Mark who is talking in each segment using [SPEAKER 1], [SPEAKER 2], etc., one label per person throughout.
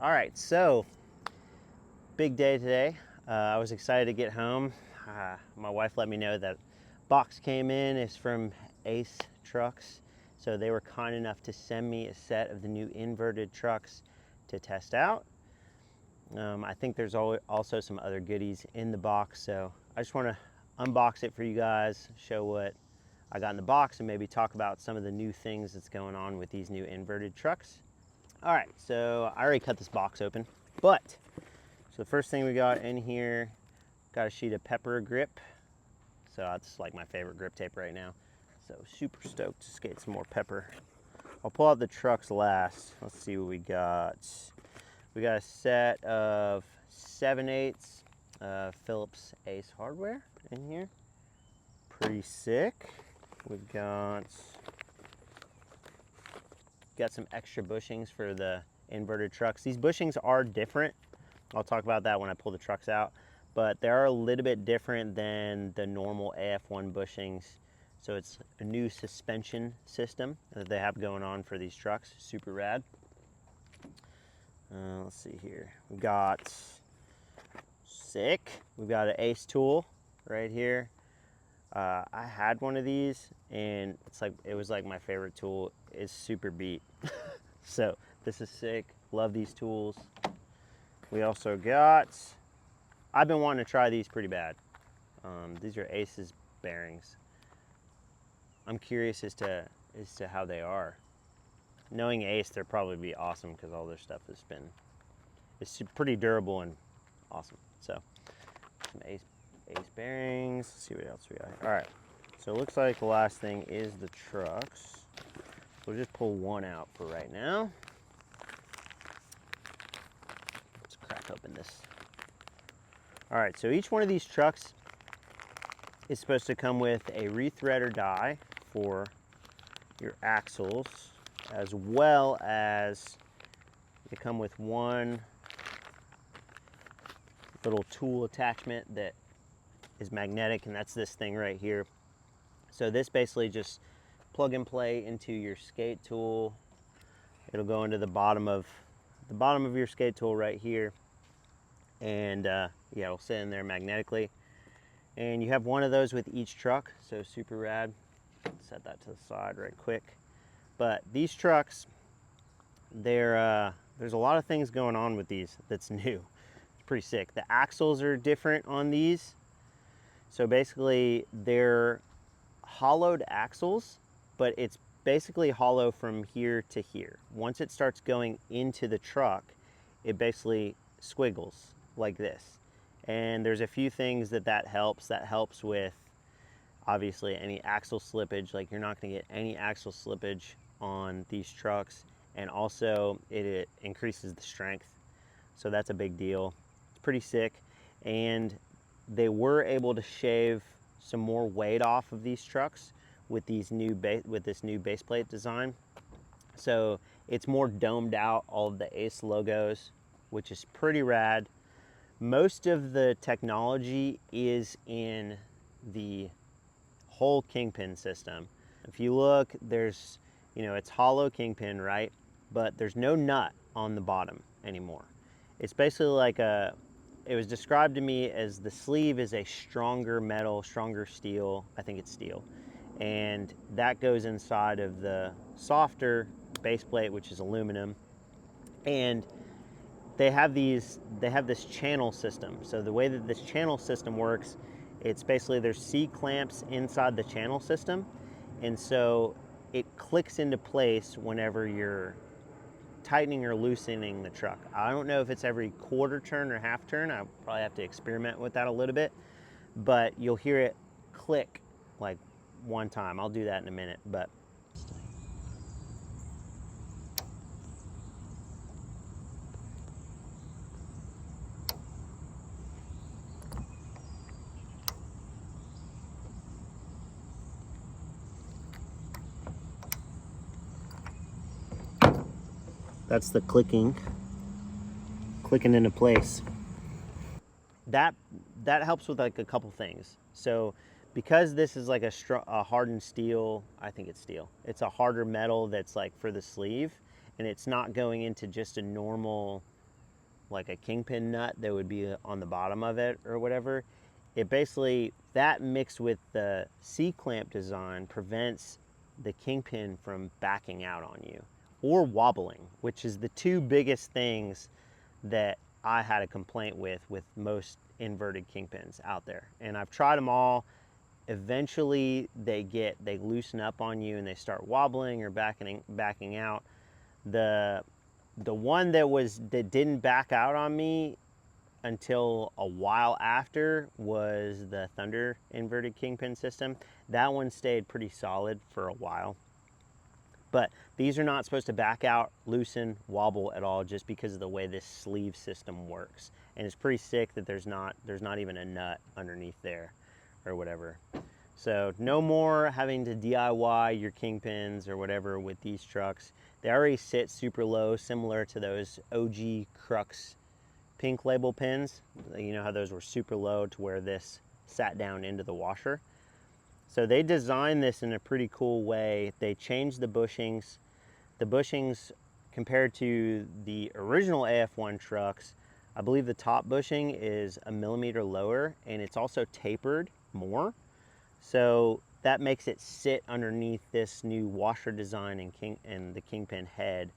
[SPEAKER 1] All right, so big day today. I was excited to get home. My wife let me know that box came in. It's from Ace Trucks. So they were kind enough to send me a set of the new inverted trucks to test out. I think there's also some other goodies in the box. So I just want to unbox it for you guys, show what I got in the box, and maybe talk about some of the new things that's going on with these new inverted trucks. All right, so I already cut this box open, but so the first thing we got in here, got a sheet of pepper grip. So that's like my favorite grip tape right now. So super stoked to get some more pepper. I'll pull out the trucks last. Let's see what we got. We got a set of 7/8 Phillips Ace hardware in here. Pretty sick. We've got some extra bushings for the inverted trucks. These bushings are different. I'll talk about that when I pull the trucks out, but they are a little bit different than the normal AF1 bushings. So it's a new suspension system that they have going on for these trucks. Super rad. Let's see here. We've got We've got an Ace tool right here. I had one of these, and it was like my favorite tool. It's super beat. So this is sick. Love these tools. We also got, I've been wanting to try these pretty bad. These are Ace's bearings. I'm curious as to how they are. Knowing Ace, they'll probably be awesome because all their stuff it's pretty durable and awesome. So some Ace bearings. Let's see what else we got here. All right, so it looks like the last thing is the trucks. We'll just pull one out for right now. Let's crack open this. All right, so each one of these trucks is supposed to come with a rethreader die for your axles, as well as they come with one little tool attachment that is magnetic, and that's this thing right here. So this basically just plug and play into your skate tool. It'll go into the bottom of your skate tool right here, and yeah, it'll sit in there magnetically. And you have one of those with each truck, so super rad. Set that to the side right quick. But these trucks, there's a lot of things going on with these that's new. It's pretty sick. The axles are different on these. So basically they're hollowed axles, but it's basically hollow from here to here. Once it starts going into the truck, it basically squiggles like this. And there's a few things that helps. That helps with obviously any axle slippage. Like, you're not going to get any axle slippage on these trucks, and also it increases the strength, so that's a big deal. It's pretty sick. And they were able to shave some more weight off of these trucks with this new base plate design. So it's more domed out, all of the Ace logos, which is pretty rad. Most of the technology is in the whole kingpin system. If you look, there's, it's hollow kingpin, right? But there's no nut on the bottom anymore. It's basically like it was described to me as the sleeve is a stronger metal, stronger steel. I think it's steel. And that goes inside of the softer base plate, which is aluminum. And they have this channel system. So the way that this channel system works, it's basically there's C-clamps inside the channel system. And so it clicks into place whenever you're tightening or loosening the truck. I don't know if it's every quarter turn or half turn. I probably have to experiment with that a little bit, but you'll hear it click like one time. I'll do that in a minute, but that's the clicking into place. That helps with like a couple things. So because this is like a hardened steel, I think it's steel. It's a harder metal that's like for the sleeve, and it's not going into just a normal like a kingpin nut that would be on the bottom of it or whatever. It basically, that mixed with the C-clamp design prevents the kingpin from backing out on you or wobbling, which is the two biggest things that I had a complaint with most inverted kingpins out there. And I've tried them all. Eventually they loosen up on you and they start wobbling or backing out. The one that didn't back out on me until a while after was the Thunder inverted kingpin system. That one stayed pretty solid for a while. But these are not supposed to back out, loosen, wobble at all, just because of the way this sleeve system works. And it's pretty sick that there's not even a nut underneath there or whatever. So no more having to DIY your kingpins or whatever with these trucks. They already sit super low, similar to those OG Crux pink label pins. You know how those were super low to where this sat down into the washer. So they designed this in a pretty cool way. They changed the bushings. The bushings, compared to the original AF1 trucks, I believe the top bushing is a millimeter lower, and it's also tapered more. So that makes it sit underneath this new washer design and the kingpin head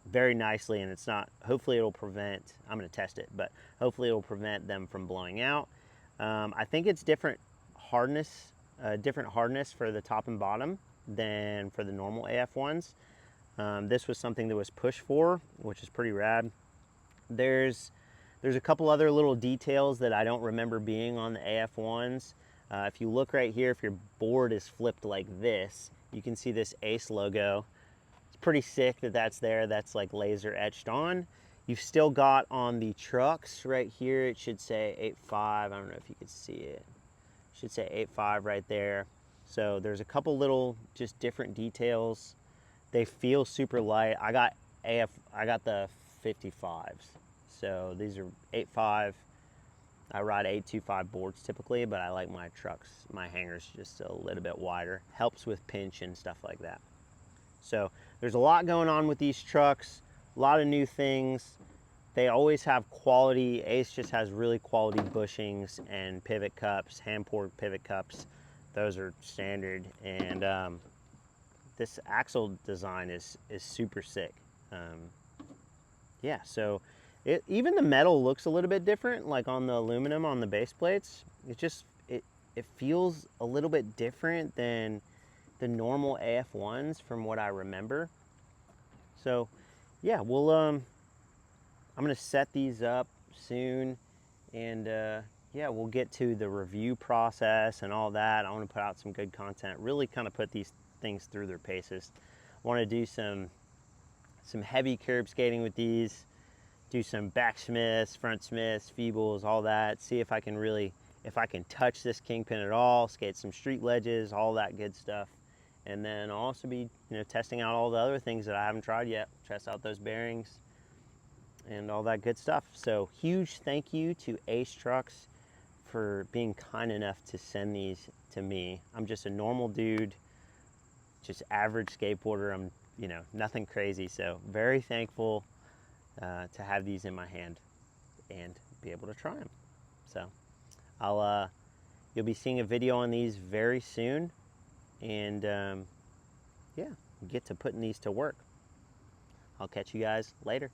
[SPEAKER 1] very nicely, and it's not, hopefully it'll prevent, I'm going to test it, but hopefully it'll prevent them from blowing out. I think it's different hardness for the top and bottom than for the normal AF1s. This was something that was pushed for, which is pretty rad. There's a couple other little details that I don't remember being on the AF1s. If you look right here, if your board is flipped like this, you can see this ACE logo. It's pretty sick that that's there. That's like laser etched on. You've still got on the trucks right here, it should say 8.5. I don't know if you can see it. It should say 8.5 right there. So there's a couple little just different details. They feel super light. I got the 55s. So these are 8.5. I ride 8.25 boards typically, but I like my hangers just a little bit wider. Helps with pinch and stuff like that. So there's a lot going on with these trucks, a lot of new things. They always have quality. Ace just has really quality bushings and pivot cups, hand-poured pivot cups. Those are standard. And this axle design is super sick. Yeah, so even the metal looks a little bit different, like on the aluminum on the base plates. It feels a little bit different than the normal AF1s from what I remember. So yeah, I'm gonna set these up soon, and yeah, we'll get to the review process and all that. I want to put out some good content, really kind of put these things through their paces. I want to do some heavy curb skating with these, do some back smiths, front smiths, feebles, all that. See if I can touch this kingpin at all, skate some street ledges, all that good stuff. And then I'll also be, testing out all the other things that I haven't tried yet. Test out those bearings and all that good stuff. So huge thank you to Ace Trucks for being kind enough to send these to me. I'm just a normal dude, just average skateboarder. I'm, nothing crazy. So very thankful to have these in my hand and be able to try them. So you'll be seeing a video on these very soon, and yeah, get to putting these to work. I'll catch you guys later.